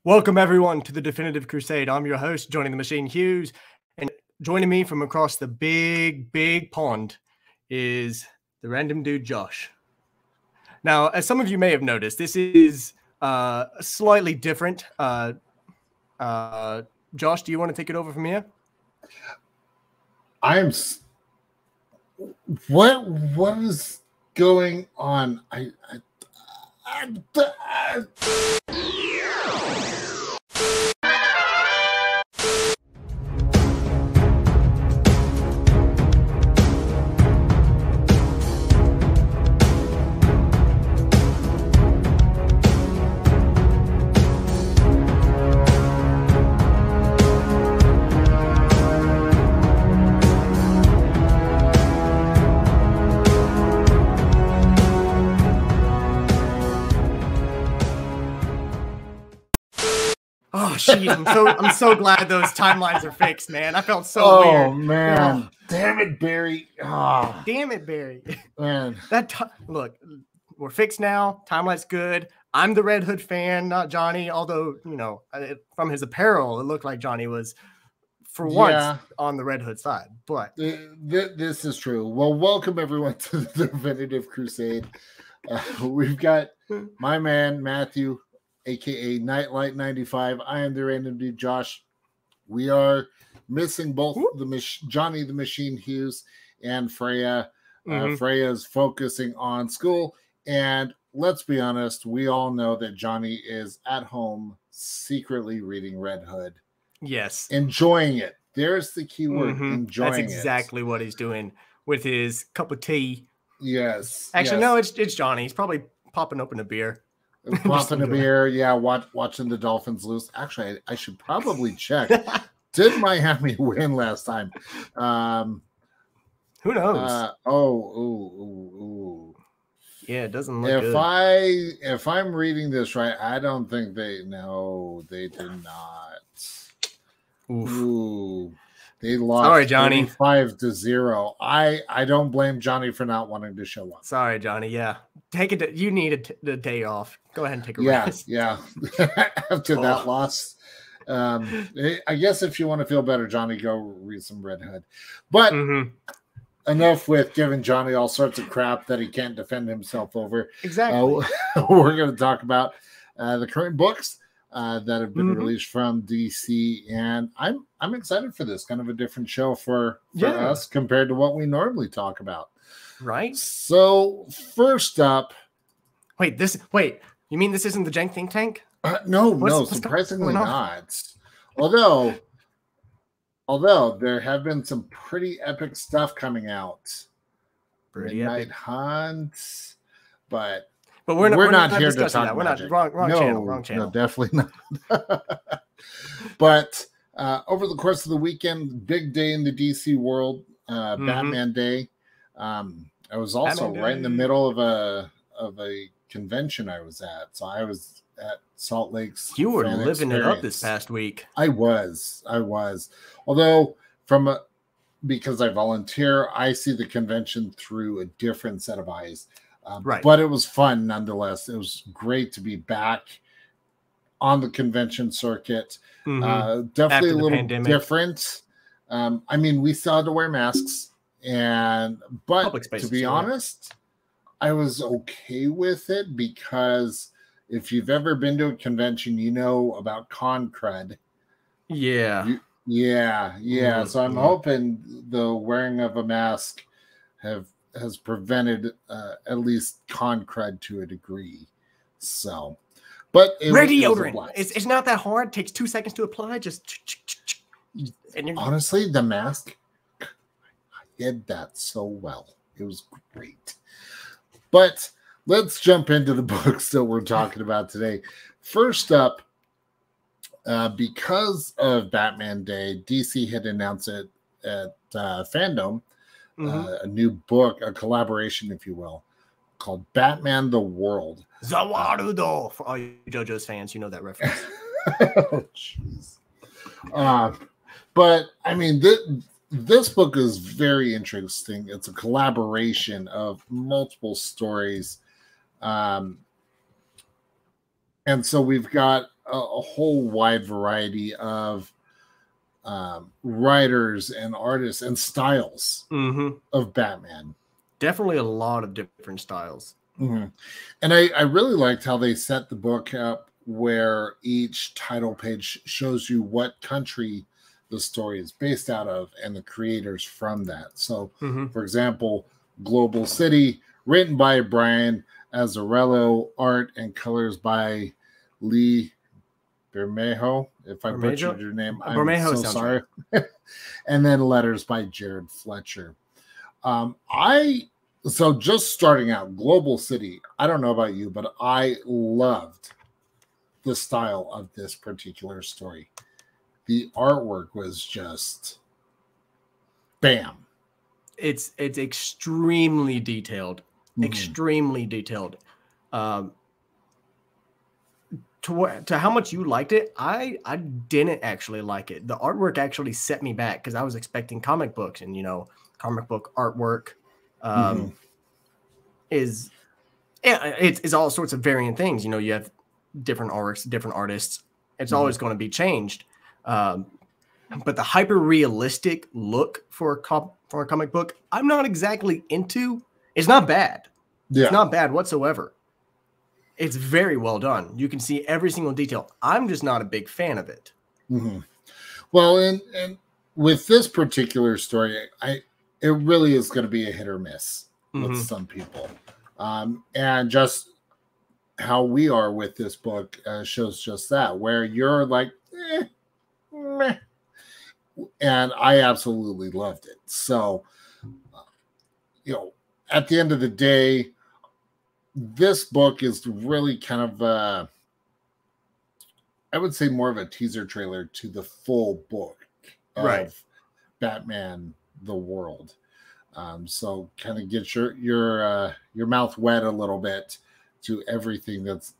Welcome everyone to the Definitive Crusade. I'm your host, Johnny the Machine Hughes, and joining me from across the big pond is the random dude Josh. Now, as some of you may have noticed, this is slightly different. Josh, do you want to take it over from here? What is going on? Oh shit! I'm so glad those timelines are fixed, man. I felt so weird. Oh man! Damn it, Barry! Oh. Damn it, Barry! Man, look, we're fixed now. Timeline's good. I'm the Red Hood fan, not Johnny. Although from his apparel, it looked like Johnny was, for once, on the Red Hood side. But this is true. Well, welcome everyone to the Definitive Crusade. We've got my man Matthew, aka Nightlight 95. I am the random dude Josh. We are missing both Johnny the Machine Hughes and Freyja. Freyja is focusing on school, and let's be honest, we all know that Johnny is at home secretly reading Red Hood. Yes, enjoying it. There's the key word. Enjoying That's exactly what he's doing with his cup of tea. Yes. Actually, no, it's Johnny. He's probably popping open a beer. Popping a beer, watching the Dolphins lose. Actually, I should probably check. Did Miami win last time? Who knows? Yeah, it doesn't look good. If I'm reading this right, I don't think they did not. Oof. Ooh. They lost. Sorry, Johnny. 5-0. I don't blame Johnny for not wanting to show up. Sorry, Johnny. Yeah, take it. You need the day off. Go ahead and take a rest. Yeah. After that loss, I guess if you want to feel better, Johnny, go read some Red Hood. But enough with giving Johnny all sorts of crap that he can't defend himself over. Exactly. We're going to talk about the current books that have been released from DC, and I'm excited for this. Kind of a different show for us compared to what we normally talk about. Right. So first up, wait, you mean this isn't the Jank Think Tank? No, surprisingly not. Although there have been some pretty epic stuff coming out. Midnight Hunt, but we're not here to talk about We're not wrong channel. No, definitely not. But over the course of the weekend, big day in the DC world, Batman Day. I was also right in the middle of a convention I was at. So I was at Salt Lake's. You were living it up this past week. I was. Although because I volunteer, I see the convention through a different set of eyes. Right. But it was fun nonetheless. It was great to be back on the convention circuit. Definitely a little different. I mean, we still had to wear masks, but to be honest, I was okay with it because if you've ever been to a convention, you know about con crud. Yeah. So I'm hoping the wearing of a mask has prevented at least con crud to a degree. So, but deodorant. It's not that hard. It takes 2 seconds to apply. Honestly, the mask, I did that so well. It was great. But let's jump into the books that we're talking about today. First up, because of Batman Day, DC had announced it at Fandom, a new book, a collaboration, if you will, called Batman the World. Zawarudo. For all you JoJo's fans, you know that reference. Oh, jeez. But, I mean, this book is very interesting. It's a collaboration of multiple stories. And so we've got a whole wide variety of writers and artists and styles of Batman. Definitely a lot of different styles. And I really liked how they set the book up where each title page shows you what country the story is based out of and the creators from that. So, for example, Global City, written by Brian Azzarello, art and colors by Lee Bermejo. If I butchered your name, I'm so sorry. Right. And then letters by Jared Fletcher. So just starting out, Global City, I don't know about you, but I loved the style of this particular story. The artwork was just bam. It's extremely detailed. Extremely detailed. To how much you liked it, I didn't actually like it. The artwork actually set me back because I was expecting comic books, and comic book artwork it's all sorts of varying things. You have different artists, different artists. It's always going to be changed. But the hyper realistic look for a comic book, I'm not exactly into. It's not bad. Yeah. It's not bad whatsoever. It's very well done. You can see every single detail. I'm just not a big fan of it. Well, and with this particular story, it really is going to be a hit or miss with some people. And just how we are with this book shows just that, where you're like, meh. And I absolutely loved it. So, at the end of the day, this book is really kind of, I would say, more of a teaser trailer to the full book of Batman: The World. So kind of get your mouth wet a little bit to everything that's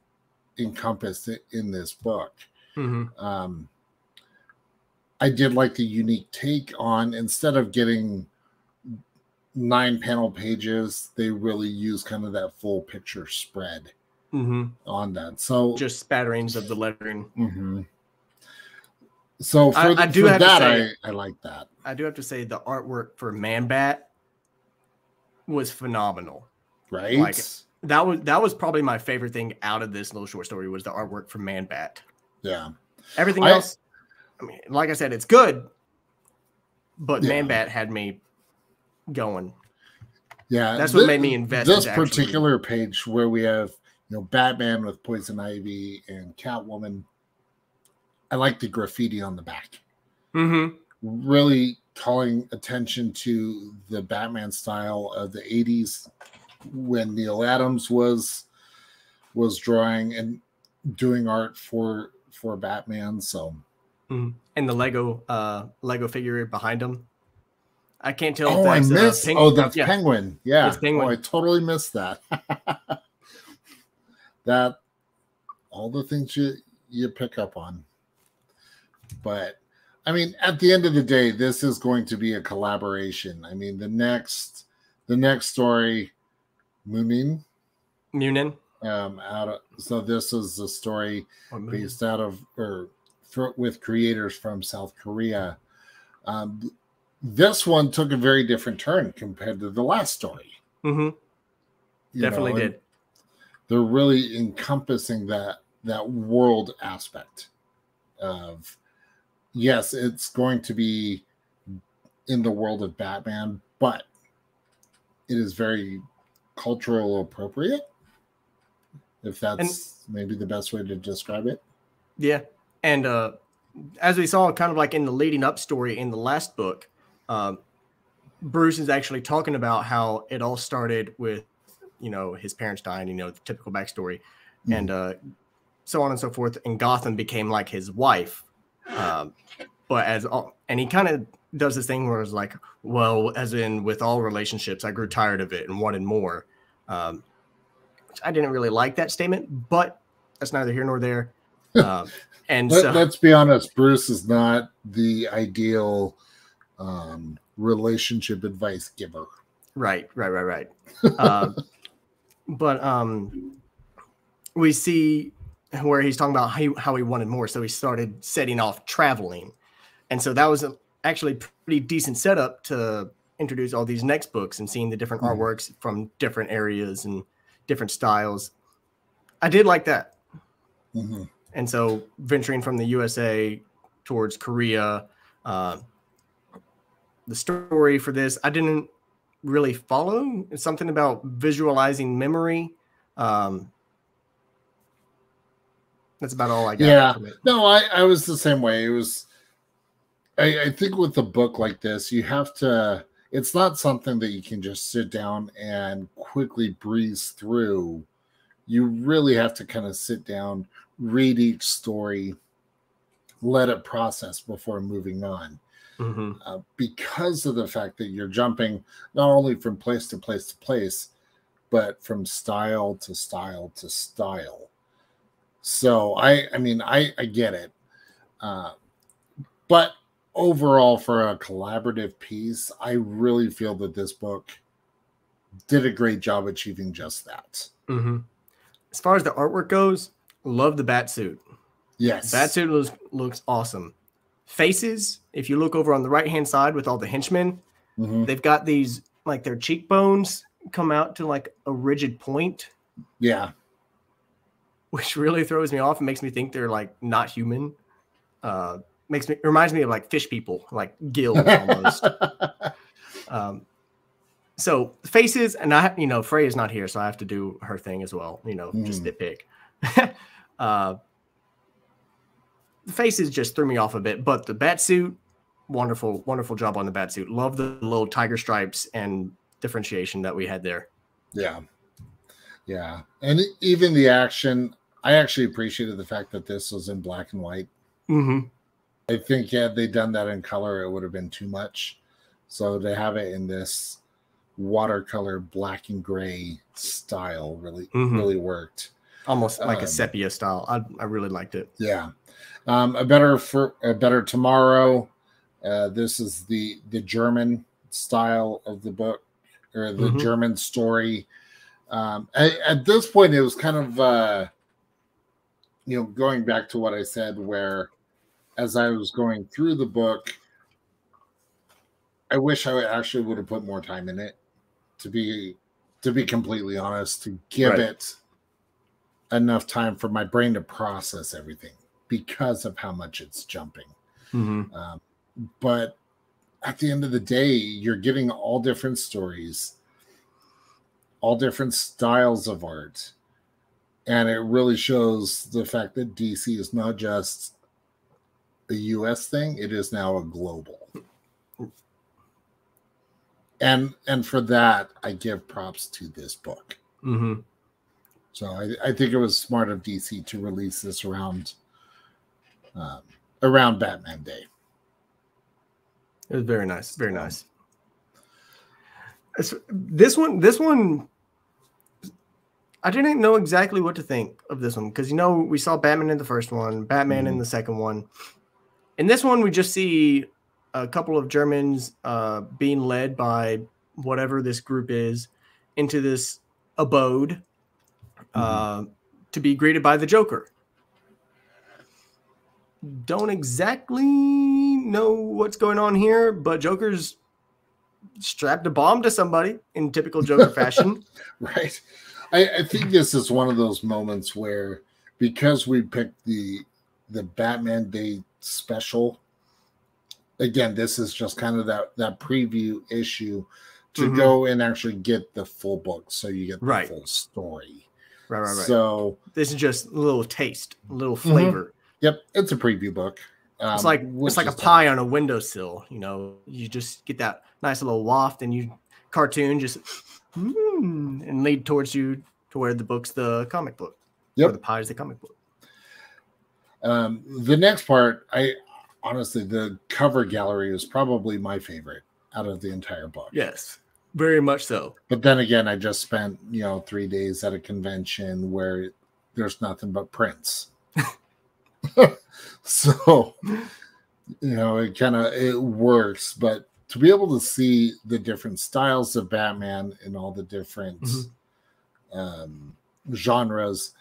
encompassed in this book. I did like the unique take on, instead of getting 9 panel pages, they really use kind of that full picture spread on that. So just spatterings of the lettering. So I like that. I do have to say the artwork for Man-Bat was phenomenal. Right. Like that was probably my favorite thing out of this little short story was the artwork for Man-Bat. Yeah. Everything else, I mean, like I said, it's good, but Man-Bat had me going. Yeah, that's what made me invest. This particular page where we have Batman with Poison Ivy and Catwoman. I like the graffiti on the back. Really calling attention to the Batman style of the 80s when Neil Adams was drawing and doing art for Batman. So, and the Lego figure behind him. I can't tell. Oh, if that's, I missed. That's Penguin. Yeah, it's Penguin. Oh, I totally missed that. That all the things you pick up on. But I mean, at the end of the day, this is going to be a collaboration. I mean, the next story, Munin. So this is a story based out of with creators from South Korea. This one took a very different turn compared to the last story. Definitely did. They're really encompassing that world aspect of, yes, it's going to be in the world of Batman, but it is very cultural appropriate, if that's maybe the best way to describe it. Yeah. And as we saw kind of like in the leading up story in the last book, Bruce is actually talking about how it all started with, his parents dying, the typical backstory, and so on and so forth. And Gotham became like his wife. And he kind of does this thing where it's like, well, as in with all relationships, I grew tired of it and wanted more. I didn't really like that statement, but that's neither here nor there. And let's be honest, Bruce is not the ideal relationship advice giver. Right. But we see where he's talking about how he wanted more. So he started setting off traveling. And so that was actually pretty decent setup to introduce all these next books and seeing the different artworks from different areas and different styles. I did like that. And so venturing from the USA towards Korea, the story for this, I didn't really follow. It's something about visualizing memory. That's about all I got from it. No, I was the same way. It was, I think with a book like this, you have to, it's not something that you can just sit down and quickly breeze through. You really have to kind of sit down, read each story, let it process before moving on. Because of the fact that you're jumping not only from place to place to place, but from style to style to style. So I mean, I get it. But overall, for a collaborative piece, I really feel that this book did a great job achieving just that. As far as the artwork goes, love the bat suit. Yes. Bat suit looks awesome. Faces, if you look over on the right-hand side with all the henchmen, they've got these, like their cheekbones come out to like a rigid point. Yeah. Which really throws me off and makes me think they're like not human. Reminds me of like fish people, like gills almost. So faces, and Freyja's not here, so I have to do her thing as well. Just nitpick. The faces just threw me off a bit, but the bat suit, wonderful job on the bat suit. Love the little tiger stripes and differentiation that we had there. Yeah. And even the action, I actually appreciated the fact that this was in black and white. I think had they done that in color, it would have been too much. So to have it in this watercolor black and gray style really worked. Almost like a sepia style. I really liked it. Yeah. A better tomorrow. This is the German style of the book, or the German story. At this point, it was kind of going back to what I said, where as I was going through the book, I wish I actually would have put more time in it, to be completely honest, to give it enough time for my brain to process everything, because of how much it's jumping. But at the end of the day, you're getting all different stories, all different styles of art. And it really shows the fact that DC is not just a US thing, it is now a global. And for that, I give props to this book. So I think it was smart of DC to release this around Batman Day. It was very nice. Very nice. This one, I didn't know exactly what to think of this one, because we saw Batman in the first one, Batman in the second one. In this one, we just see a couple of Germans being led by whatever this group is into this abode to be greeted by the Joker. Don't exactly know what's going on here, but Joker's strapped a bomb to somebody in typical Joker fashion. Right. I think this is one of those moments where, because we picked the Batman Day special, again, this is just kind of that preview issue to go and actually get the full book, so you get the full story. Right. So this is just a little taste, a little flavor. Yep, it's a preview book. It's like a pie on a windowsill. You just get that nice little waft, and you cartoon just and lead towards you to where the comic book. Or the pie is the comic book. The next part, honestly, the cover gallery is probably my favorite out of the entire book. Yes, very much so. But then again, I just spent 3 days at a convention where there's nothing but prints. So it works, but to be able to see the different styles of Batman and all the different genres,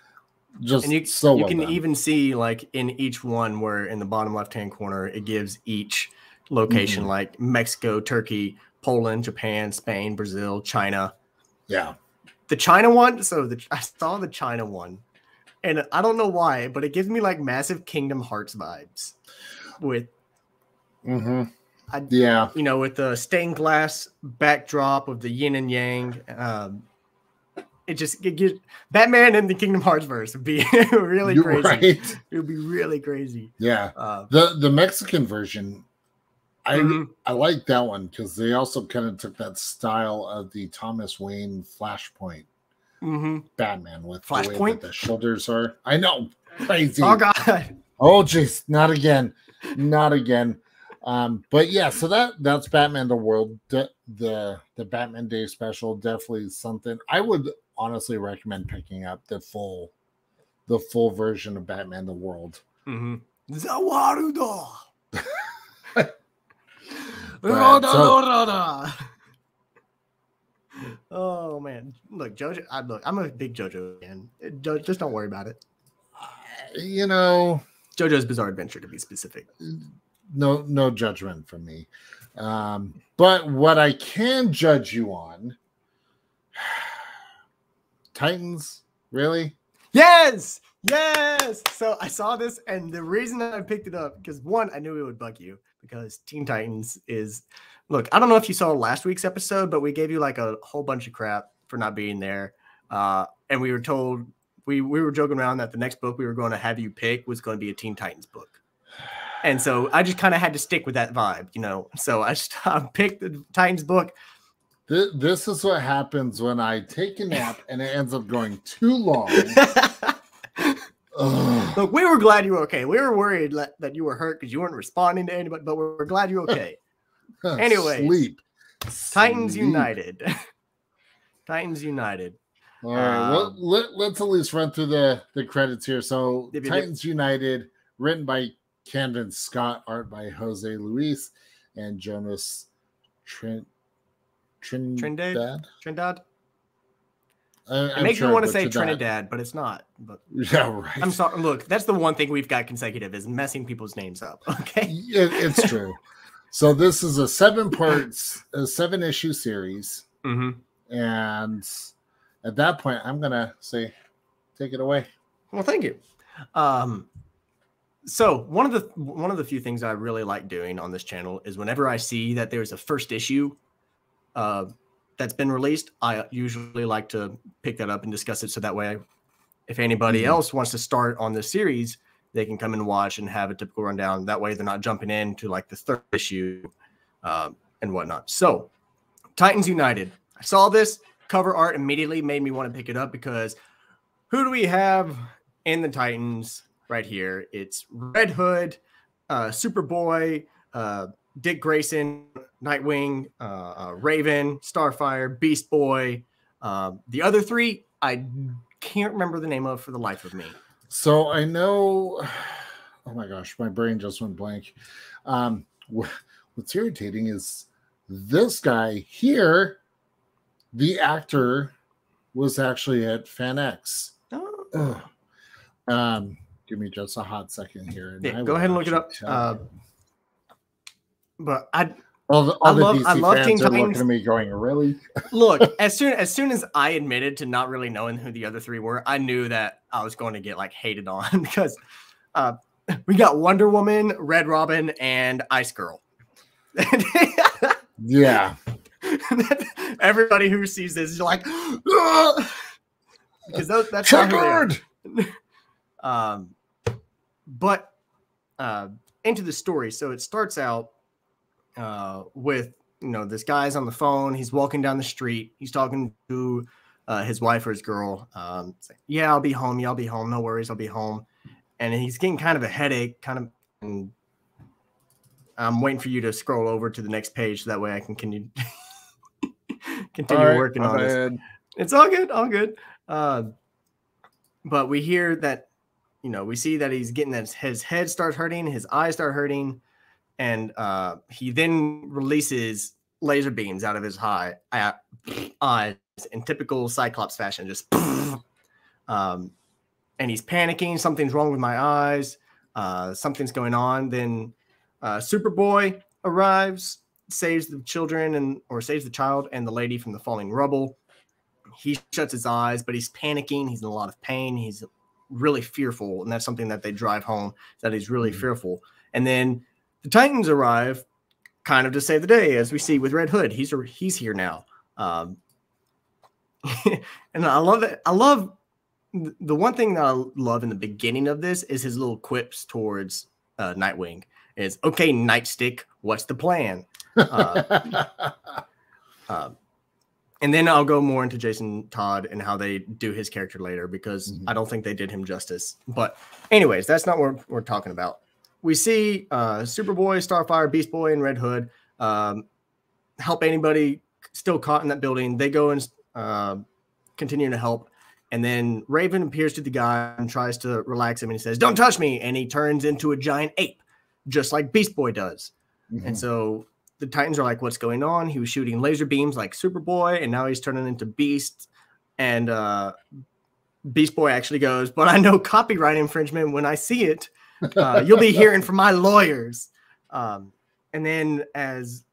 Just and you well can done. even see like in each one where in the bottom left-hand corner it gives each location like Mexico, Turkey, Poland, Japan, Spain, Brazil, China. Yeah. The China one, I saw the China one, and I don't know why, but it gives me like massive Kingdom Hearts vibes with yeah, you know, with the stained glass backdrop of the yin and yang. It gives Batman in the Kingdom Hearts verse would be really crazy. Right. It would be really crazy. Yeah. The Mexican version, I like that one because they also kind of took that style of the Thomas Wayne Flashpoint Batman with the way that the shoulders are. I know, crazy. Oh God. Oh jeez, not again, not again. But yeah, so that's Batman the World. The Batman Day special definitely something I would honestly recommend picking up the full version of Batman the World. Zawaruda. Oh man, look, JoJo. I'm a big JoJo fan. Just don't worry about it. You know, JoJo's Bizarre Adventure, to be specific. No judgment from me. But what I can judge you on, Titans, really? Yes. So I saw this, and the reason that I picked it up because one, I knew it would bug you because Teen Titans is. Look, I don't know if you saw last week's episode, but we gave you like a whole bunch of crap for not being there, and we were told we were joking around that the next book we were going to have you pick was going to be a Teen Titans book. And so I just kind of had to stick with that vibe, you know. So I picked the Titans book. This is what happens when I take a nap and it ends up going too long. Look, we were glad you were okay. We were worried that you were hurt because you weren't responding to anybody, but we're glad you're okay. Anyway, Sleep. Titans United. Titans United. All right. Well, let's at least run through the credits here. So Titans United, written by Camden Scott, art by Jose Luis and Jonas Trindad. It makes me want to say Trinidad, but it's not. But yeah, right. I'm sorry. Look, that's the one thing we've got consecutive is messing people's names up. Okay, it's true. So this is a 7-issue series, and at that point, I'm gonna say, take it away. Well, thank you. So one of the few things I really like doing on this channel is whenever I see that there's a first issue that's been released, I usually like to pick that up and discuss it. So that way, if anybody else wants to start on this series, they can come and watch and have a typical rundown. That way they're not jumping into like the third issue and whatnot. So Titans United. I saw this cover art immediately made me want to pick it up because who do we have in the Titans right here? It's Red Hood, Superboy, Dick Grayson, Nightwing, Raven, Starfire, Beast Boy. The other three, I can't remember the name of for the life of me. So I know, oh my gosh, my brain just went blank. What's irritating is this guy here, the actor, was actually at FanX. Oh. Give me just a hot second here. And yeah, go ahead and look it up. But I love Teen Titans. Looking at me going, really? Look, as soon as I admitted to not really knowing who the other three were, I knew that I was going to get like hated on because we got Wonder Woman, Red Robin, and Ice Girl. Yeah. Everybody who sees this is like, because that's triggered. But into the story. So it starts out with, you know, this guy's on the phone. He's walking down the street. He's talking to his wife or his girl. Saying, yeah, I'll be home. Yeah, I'll be home. No worries. I'll be home. And he's getting kind of a headache, and I'm waiting for you to scroll over to the next page. So that way I can continue working on this. It's all good. All good. But we hear that, you know, we see that he's getting that his head starts hurting, his eyes start hurting, and he then releases laser beams out of his eyes in typical Cyclops fashion. Just and he's panicking. Something's wrong with my eyes. Something's going on. Then Superboy arrives, saves the children or saves the child and the lady from the falling rubble. He shuts his eyes, but he's panicking. He's in a lot of pain. He's really fearful, and that's something that they drive home, that he's really fearful. And then the Titans arrive, kind of to save the day, as we see with Red Hood. He's here now, and I love it. I love the one thing that I love in the beginning of this is his little quips towards Nightwing. Is okay, Nightstick, what's the plan? And then I'll go more into Jason Todd and how they do his character later, because I don't think they did him justice. But anyways, that's not what we're talking about. We see Superboy, Starfire, Beast Boy, and Red Hood help anybody still caught in that building. They go and continue to help. And then Raven appears to the guy and tries to relax him. And he says, "Don't touch me." And he turns into a giant ape, just like Beast Boy does. And so the Titans are like, "What's going on?" He was shooting laser beams like Superboy, and now he's turning into Beast. And Beast Boy actually goes, "But I know copyright infringement when I see it. You'll be hearing from my lawyers." And then as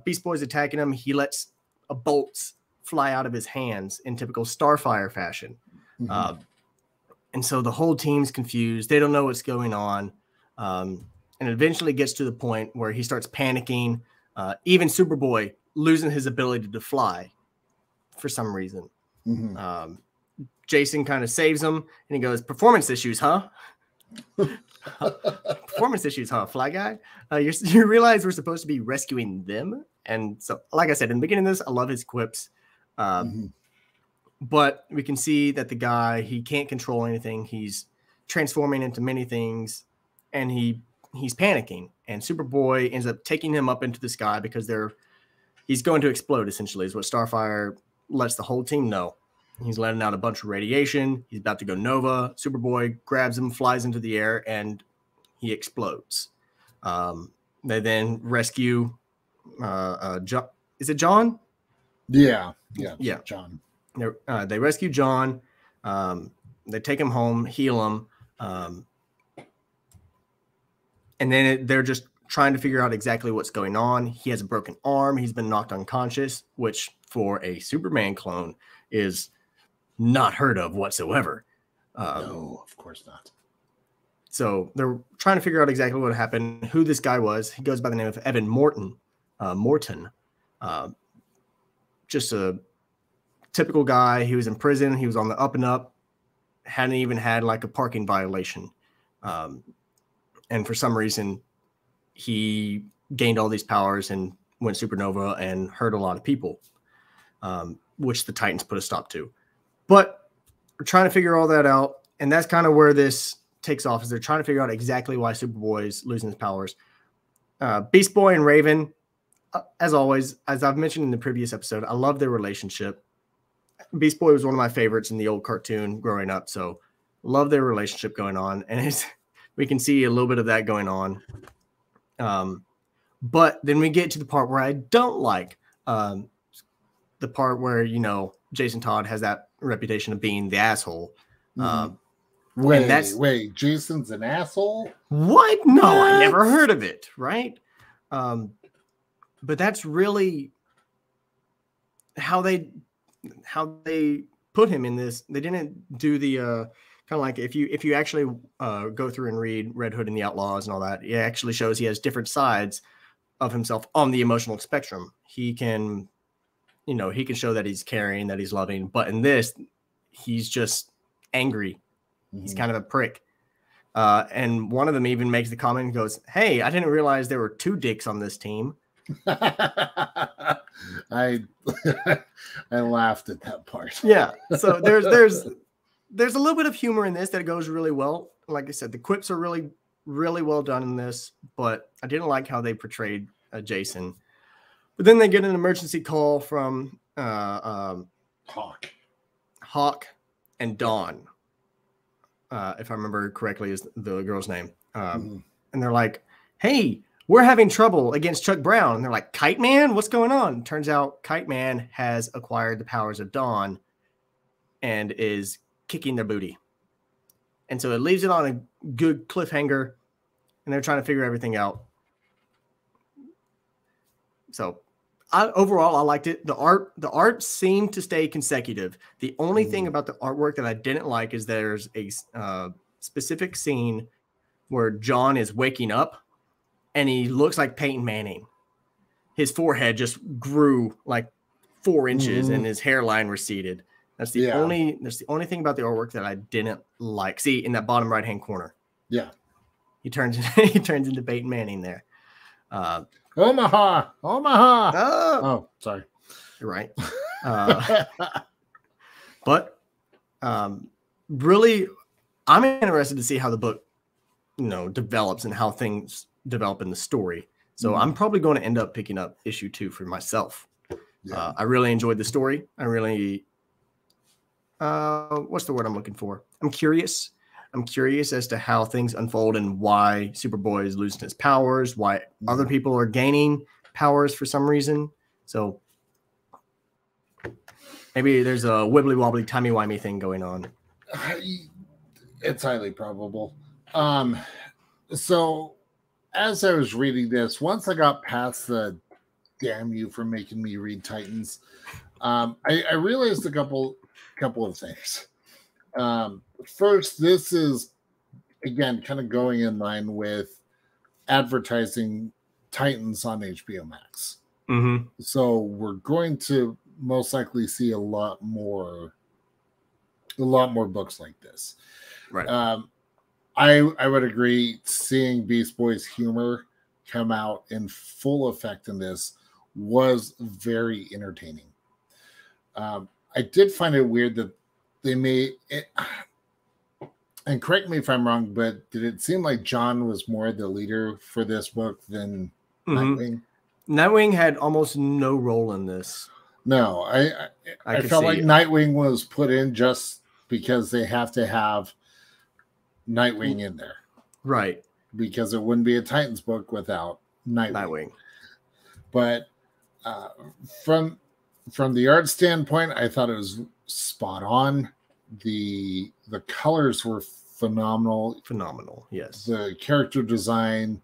Beast Boy's attacking him, he lets bolts fly out of his hands in typical Starfire fashion. And so the whole team's confused. They don't know what's going on. And it eventually gets to the point where he starts panicking. Even Superboy losing his ability to fly for some reason. Jason kind of saves him, and he goes, "Performance issues, huh?" Performance issues, huh, Fly Guy? You realize we're supposed to be rescuing them? And so, like I said, in the beginning of this, I love his quips. But we can see that the guy, he can't control anything. He's transforming into many things, and he's panicking. And Superboy ends up taking him up into the sky because he's going to explode, essentially, is what Starfire lets the whole team know. He's letting out a bunch of radiation. He's about to go Nova. Superboy grabs him, flies into the air, and he explodes. They then rescue John. Is it John? Yeah. John. They rescue John. They take him home, heal him. And then they're just trying to figure out exactly what's going on. He has a broken arm. He's been knocked unconscious, which for a Superman clone is not heard of whatsoever. No, of course not. So they're trying to figure out exactly what happened, who this guy was. He goes by the name of Evan Morton. Just a typical guy. He was in prison. He was on the up and up. Hadn't even had like a parking violation. And for some reason, he gained all these powers and went supernova and hurt a lot of people, which the Titans put a stop to. But we're trying to figure all that out. And that's kind of where this takes off, is they're trying to figure out exactly why Superboy is losing his powers. Beast Boy and Raven, as always, as I've mentioned in the previous episode, I love their relationship. Beast Boy was one of my favorites in the old cartoon growing up. So love their relationship going on. And we can see a little bit of that going on. But then we get to the part where I don't like, the part where, Jason Todd has that reputation of being the asshole. Wait, Jason's an asshole? What? No, I never heard of it, right? But that's really how they put him in this. They didn't do the kind of like if you actually go through and read Red Hood and the Outlaws and all that, it actually shows he has different sides of himself on the emotional spectrum. He can show that he's caring, that he's loving, but in this, he's just angry. He's kind of a prick. And one of them even makes the comment and goes, "Hey, I didn't realize there were two dicks on this team." I laughed at that part. Yeah. So there's a little bit of humor in this that goes really well. Like I said, the quips are really, really well done in this, but I didn't like how they portrayed Jason. But then they get an emergency call from Hawk and Dawn. If I remember correctly, is the girl's name. And they're like, "Hey, we're having trouble against Chuck Brown." And they're like, "Kite Man, what's going on?" Turns out Kite Man has acquired the powers of Dawn and is kicking their booty. And so it leaves it on a good cliffhanger, and they're trying to figure everything out. So overall, I liked it. The art seemed to stay consecutive. The only thing about the artwork that I didn't like is there's a specific scene where John is waking up and he looks like Peyton Manning. His forehead just grew like 4 inches and his hairline receded. That's the only thing about the artwork that I didn't like. See, in that bottom right-hand corner. Yeah. He turns into Peyton Manning there. Omaha. Oh, sorry. You're right. But really, I'm interested to see how the book, develops and how things develop in the story. So I'm probably going to end up picking up issue 2 for myself. Yeah. I really enjoyed the story. I really, what's the word I'm looking for? I'm curious. I'm curious as to how things unfold and why Superboy is losing his powers, why other people are gaining powers for some reason. So maybe there's a wibbly wobbly timey wimey thing going on. It's highly probable. So as I was reading this, once I got past the damn you for making me read Titans, I realized a couple of things. First, this is, again, kind of going in line with advertising Titans on HBO Max. So we're going to most likely see a lot more books like this. Right. I would agree, seeing Beast Boy's humor come out in full effect in this was very entertaining. I did find it weird that they made it, and correct me if I'm wrong, but did it seem like John was more the leader for this book than Nightwing? Nightwing had almost no role in this. No, I felt like Nightwing was put in just because they have to have Nightwing in there. Right. Because it wouldn't be a Titans book without Nightwing. But from the art standpoint, I thought it was spot on. The colors were phenomenal. Yes. The character design,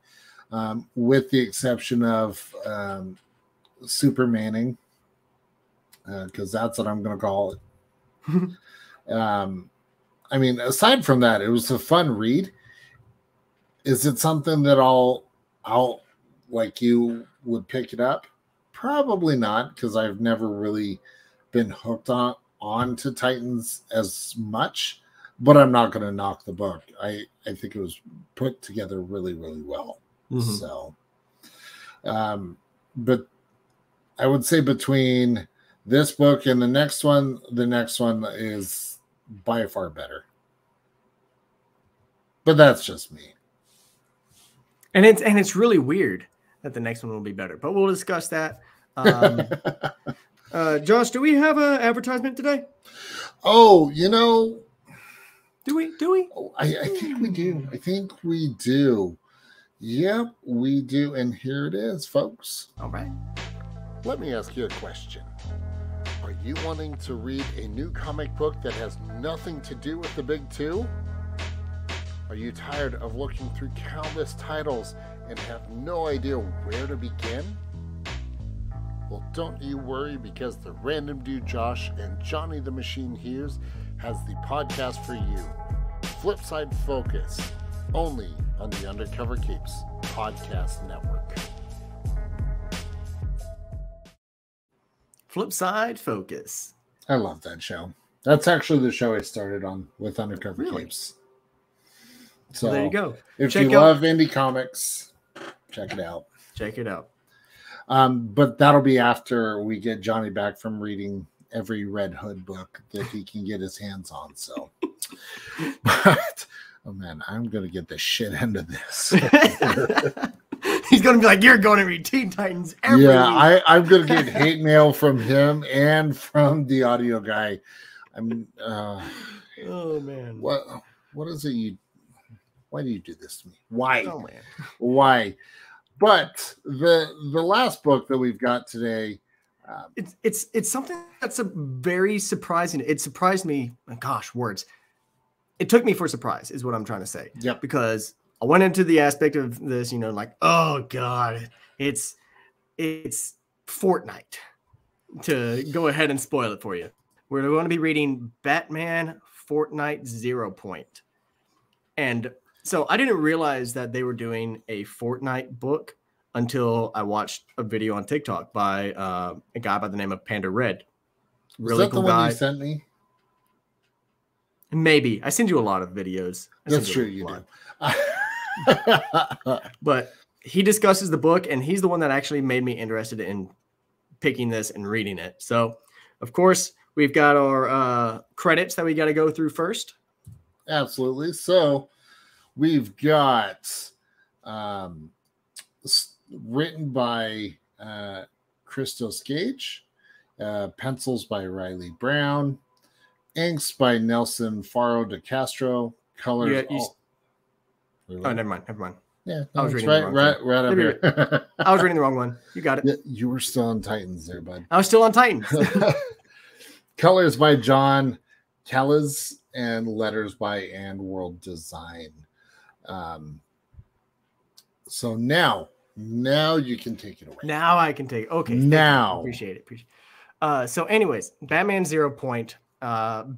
with the exception of Supermaning, because that's what I'm going to call it. I mean, aside from that, it was a fun read. Is it something that I'll like you would pick it up? Probably not, because I've never really been hooked on to Titans as much, but I'm not going to knock the book. I think it was put together really, really well. So, but I would say between this book and the next one is by far better. But that's just me. And it's really weird that the next one will be better, but we'll discuss that. Josh, do we have an advertisement today? Oh, do we? Oh, I think we do. I think we do. Yep, we do. And here it is, folks. All right. Let me ask you a question. Are you wanting to read a new comic book that has nothing to do with the big two? Are you tired of looking through countless titles and have no idea where to begin? Well, don't you worry, because the Random Dude Josh and Johnny the Machine Hughes has the podcast for you. Flipside Focus, only on the Undercover Capes Podcast Network. Flipside Focus. I love that show. That's actually the show I started on with Undercover Capes. So well, there you go. If you love indie comics, check it out. Check it out. But that'll be after we get Johnny back from reading every Red Hood book that he can get his hands on. So, but oh man, I'm gonna get the shit end of this. He's gonna be like, "You're going to read Teen Titans every week." I'm gonna get hate mail from him and from the audio guy. Oh man, what is it? Why do you do this to me? Why? Oh man, why? But the last book that we've got today, it's something that's very surprising. It surprised me. Gosh, words. it took me for a surprise, is what I'm trying to say. Yep. Because I went into the aspect of this, you know, like, oh God, it's Fortnite. To go ahead and spoil it for you, we're going to be reading Batman Fortnite 0 Point. And so I didn't realize that they were doing a Fortnite book until I watched a video on TikTok by a guy by the name of Panda Red. Really cool guy. One you sent me? Maybe. I send you a lot of videos. That's true, you do. But he discusses the book, and he's the one that actually made me interested in picking this and reading it. So, of course, we've got our credits that we got to go through first. Absolutely. So, we've got written by Christos Gage, pencils by Riley Brown, inks by Nelson Faro de Castro, colors. Oh, never mind. Yeah, I was reading right up here. I was reading the wrong one. You got it. Yeah, you were still on Titans there, bud. I was still on Titans. Colors by John Callis and letters by And World Design. So now you can take it away. Now I can take it. Okay. Now. Appreciate it. So anyways, Batman 0 Point.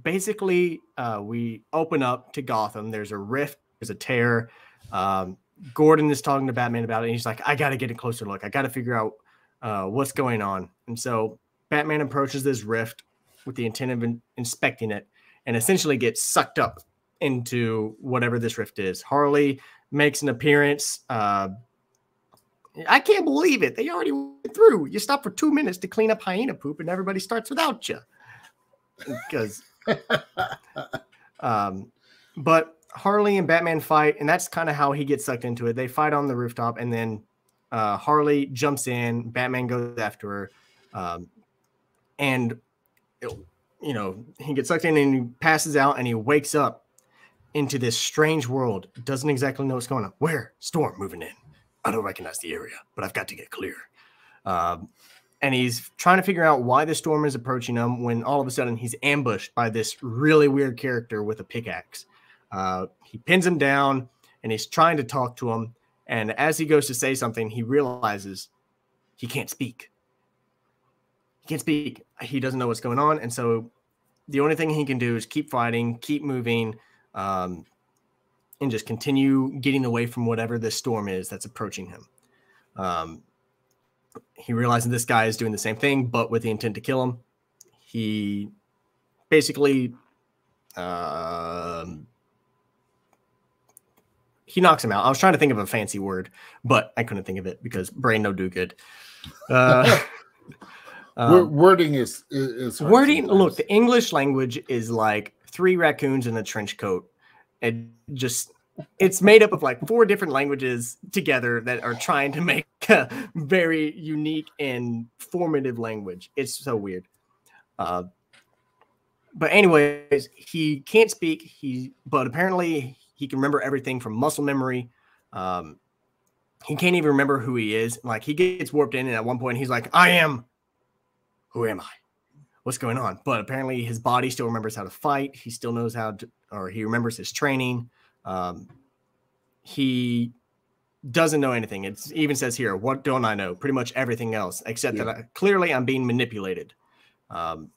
Basically, we open up to Gotham. There's a rift. There's a tear. Gordon is talking to Batman about it. And he's like, I got to get a closer look. I got to figure out what's going on. And so Batman approaches this rift with the intent of inspecting it and essentially gets sucked up into whatever this rift is. Harley makes an appearance. I can't believe it. They already went through. You stop for 2 minutes to clean up hyena poop and everybody starts without you. Because, but Harley and Batman fight, and that's kind of how he gets sucked into it. They fight on the rooftop, and then Harley jumps in. Batman goes after her, and you know, he gets sucked in and he passes out, and he wakes up into this strange world. Doesn't exactly know what's going on. Where? Storm moving in. I don't recognize the area, but I've got to get clear. And he's trying to figure out why the storm is approaching him when all of a sudden he's ambushed by this really weird character with a pickaxe. He pins him down and he's trying to talk to him. And as he goes to say something, he realizes he can't speak. He can't speak. He doesn't know what's going on. And so the only thing he can do is keep fighting, keep moving, and just continue getting away from whatever this storm is that's approaching him. He realizes this guy is doing the same thing, but with the intent to kill him. He basically he knocks him out. I was trying to think of a fancy word, but I couldn't think of it because brain no do good. Wording is wording. Look, the English language is like 3 raccoons in a trench coat. It's made up of like 4 different languages together that are trying to make a very unique and formative language. It's so weird. But anyways, he can't speak. But apparently he can remember everything from muscle memory. He can't even remember who he is. Like he gets warped in, and at one point he's like, who am I? What's going on? But apparently his body still remembers how to fight. He still knows how to, or he remembers his training. He doesn't know anything. It even says here, what don't I know? Pretty much everything else, except that clearly I'm being manipulated. And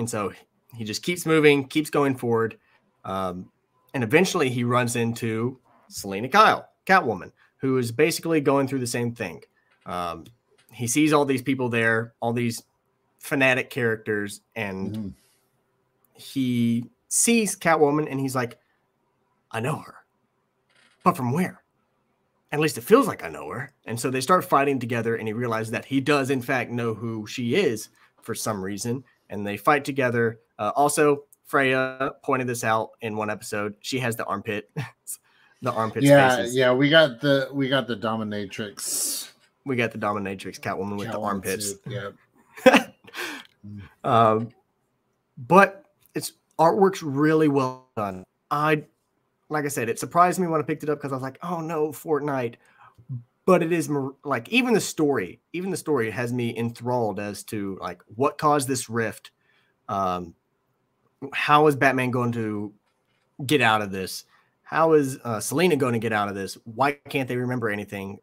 so he just keeps moving, keeps going forward. And eventually he runs into Selena Kyle, Catwoman, who is basically going through the same thing. He sees all these people there, all these fanatic characters, and he sees Catwoman and he's like, I know her, but from where? At least it feels like I know her. And so they start fighting together, and he realizes that he does in fact know who she is for some reason. And they fight together. Also, Freyja pointed this out in one episode. She has the armpit, the armpit spaces. Yeah. We got the dominatrix. We got the dominatrix Catwoman with the armpits. Yeah. But it's artwork's really well done. Like I said, it surprised me when I picked it up because I was like, oh no, Fortnite. But it is like even the story has me enthralled as to like what caused this rift. How is Batman going to get out of this? How is Selena going to get out of this? Why can't they remember anything?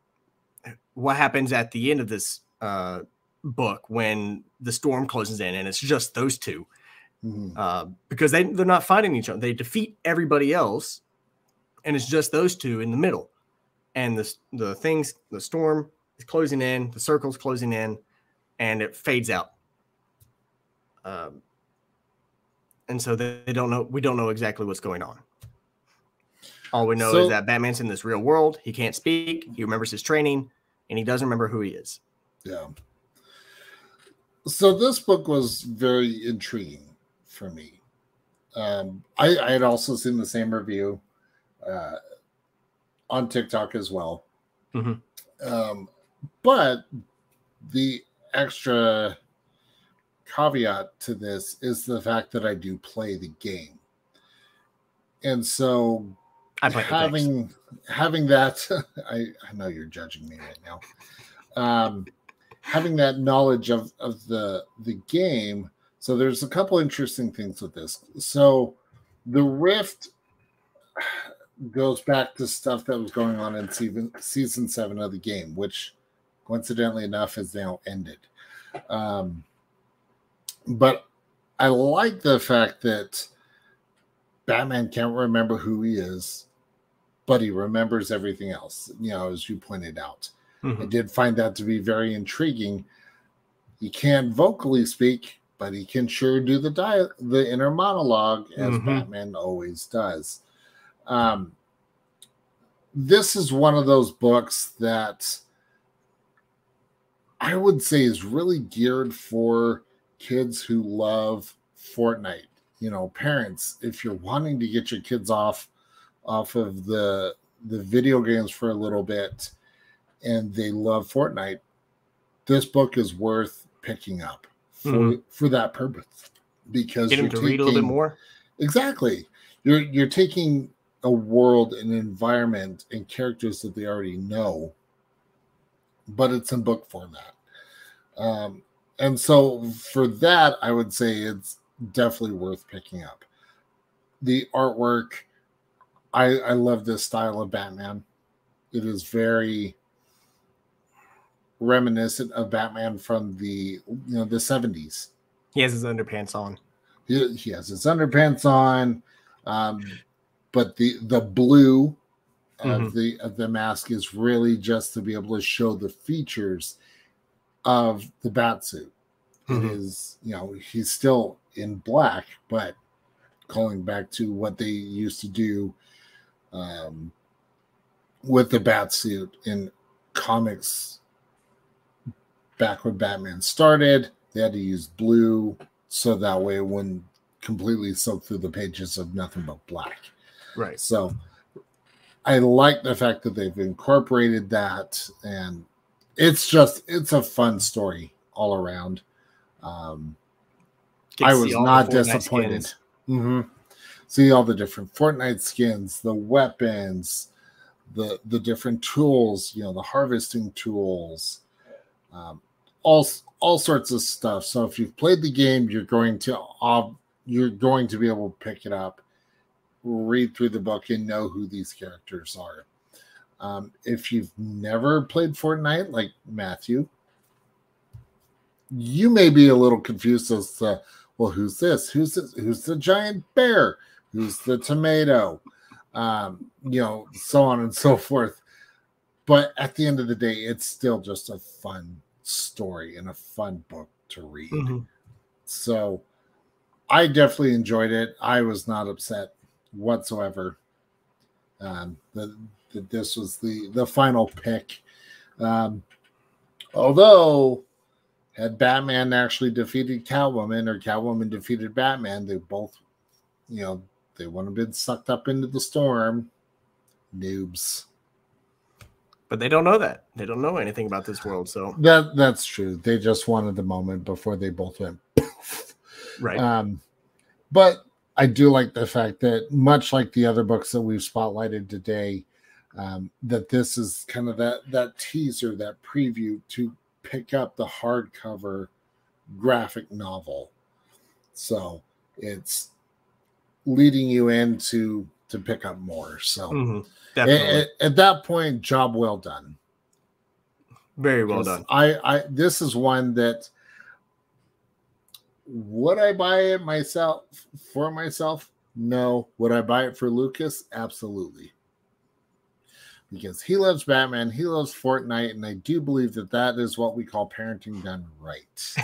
What happens at the end of this book when the storm closes in and it's just those two? Because they're not fighting each other. They defeat everybody else, and it's just those two in the middle. And the storm is closing in, the circle's closing in, and it fades out. And so they don't know. We don't know exactly what's going on. All we know is that Batman's in this real world. He can't speak. He remembers his training, and he doesn't remember who he is. Yeah. So this book was very intriguing for me. I had also seen the same review on TikTok as well. But the extra caveat to this is the fact that I do play the game. And so having that, I know you're judging me right now. Having that knowledge of the game. So there's a couple interesting things with this. So the Rift goes back to stuff that was going on in season 7 of the game, which coincidentally enough has now ended. But I like the fact that Batman can't remember who he is, but he remembers everything else, as you pointed out. I did find that to be very intriguing. He can't vocally speak, but he can sure do the inner monologue, as Batman always does. This is one of those books that I would say is really geared for kids who love Fortnite. Parents, if you're wanting to get your kids off of the video games for a little bit and they love Fortnite, this book is worth picking up for that purpose, because get them to read a little bit more. Exactly. You're taking a world, an environment, and characters that they already know, but it's in book format. And so for that, I would say it's definitely worth picking up. The artwork, I love this style of Batman. It is very reminiscent of Batman from the 70s. He has his underpants on. He has his underpants on, but the blue of the mask is really just to be able to show the features of the Batsuit. It is, he's still in black, but calling back to what they used to do with the Batsuit in comics back when Batman started. They had to use blue so that way it wouldn't completely soak through the pages of nothing but black. Right. So I like the fact that they've incorporated that, and it's a fun story all around. I was not disappointed. See all the different Fortnite skins, the weapons, the different tools, the harvesting tools, all sorts of stuff. So if you've played the game, you're going to be able to pick it up, read through the book, and know who these characters are. If you've never played Fortnite, like Matthew, you may be a little confused as to, well, who's this? Who's the giant bear? Who's the tomato? So on and so forth. But at the end of the day, it's still just a fun story and a fun book to read. So I definitely enjoyed it. I was not upset whatsoever that this was the final pick. Although, had Batman actually defeated Catwoman or Catwoman defeated Batman, they both, they wouldn't have been sucked up into the storm. Noobs. But they don't know that. They don't know anything about this world. So that's true. They just wanted the moment before they both went. Right. But I do like the fact that, much like the other books that we've spotlighted today, that this is kind of that teaser, that preview to pick up the hardcover graphic novel. So it's leading you in to pick up more. So definitely. At that point, job well done. Very well done. This is one that would I buy it for myself? No. Would I buy it for Lucas? Absolutely. Because he loves Batman, he loves Fortnite, and I do believe that is what we call parenting done right.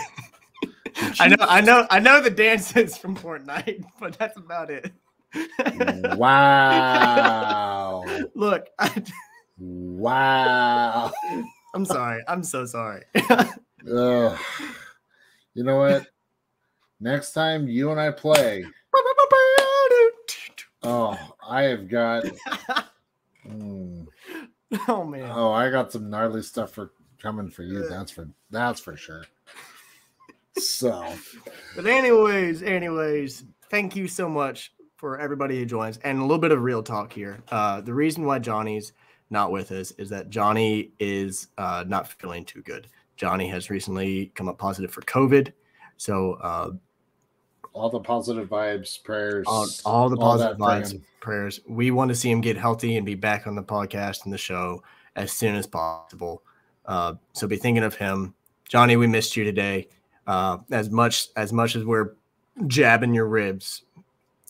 I know the dances from Fortnite, but that's about it. Wow. Look. Wow. I'm sorry. I'm so sorry. You know what? Next time you and I play. Oh, I have got. Oh man. Oh, I got some gnarly stuff coming for you. That's for sure. So. But anyways, thank you so much for everybody who joins, and a little bit of real talk here. The reason why Johnny's not with us is that Johnny is not feeling too good. Johnny has recently come up positive for COVID. So all the positive vibes, prayers. All the positive vibes, prayers. We want to see him get healthy and be back on the podcast and the show as soon as possible. So be thinking of him. Johnny, we missed you today. As much as we're jabbing your ribs,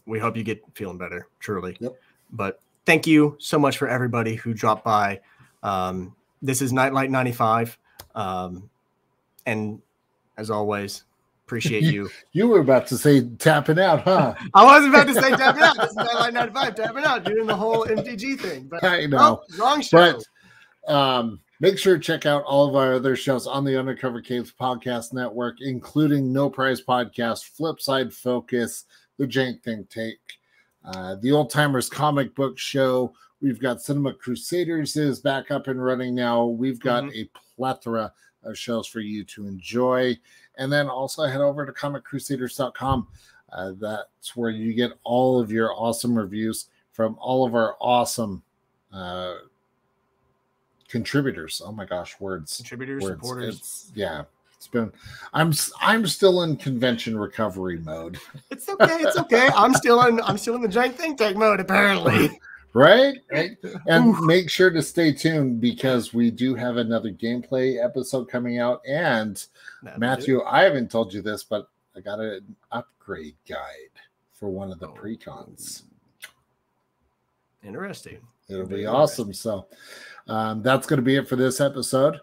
we hope you get feeling better, truly. Yep. But thank you so much for everybody who dropped by. This is Nightlight 95. And as always, appreciate you. You were about to say tapping out, huh? I was about to say tapping out. This is Nightlight 95, tapping out, doing the whole MTG thing. But I know. Wrong show. But make sure to check out all of our other shows on the Undercover Capes Podcast Network, including No Prize Podcast, Flipside Focus, The Jank Think Take, the Old Timers Comic Book Show. We've got Cinema Crusaders is back up and running now. We've got a plethora of shows for you to enjoy. And then also head over to comiccrusaders.shop. That's where you get all of your awesome reviews from all of our awesome contributors. Oh my gosh, words. Contributors, supporters. It's been I'm still in convention recovery mode. It's okay. I'm still in the Jank Think Tank mode, apparently. Right? And make sure to stay tuned because we do have another gameplay episode coming out. And Matthew, I haven't told you this, but I got an upgrade guide for one of the precons. Interesting. It'll be awesome. So that's going to be it for this episode.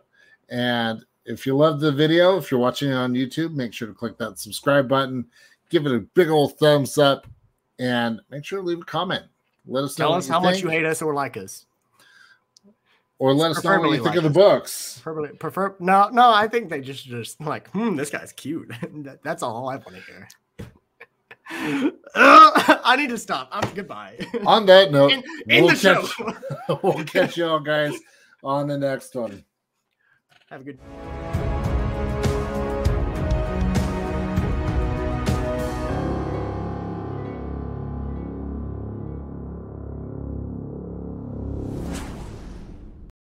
And if you love the video, if you're watching it on YouTube, make sure to click that subscribe button, give it a big old thumbs up, and make sure to leave a comment. Let us know. Tell us how much you hate us or like us. Or let us know what you think of the books. No, I think they just like, this guy's cute. That's all I want to hear. I need to stop. Goodbye. On that note, show. We'll catch you all guys on the next one. Have a good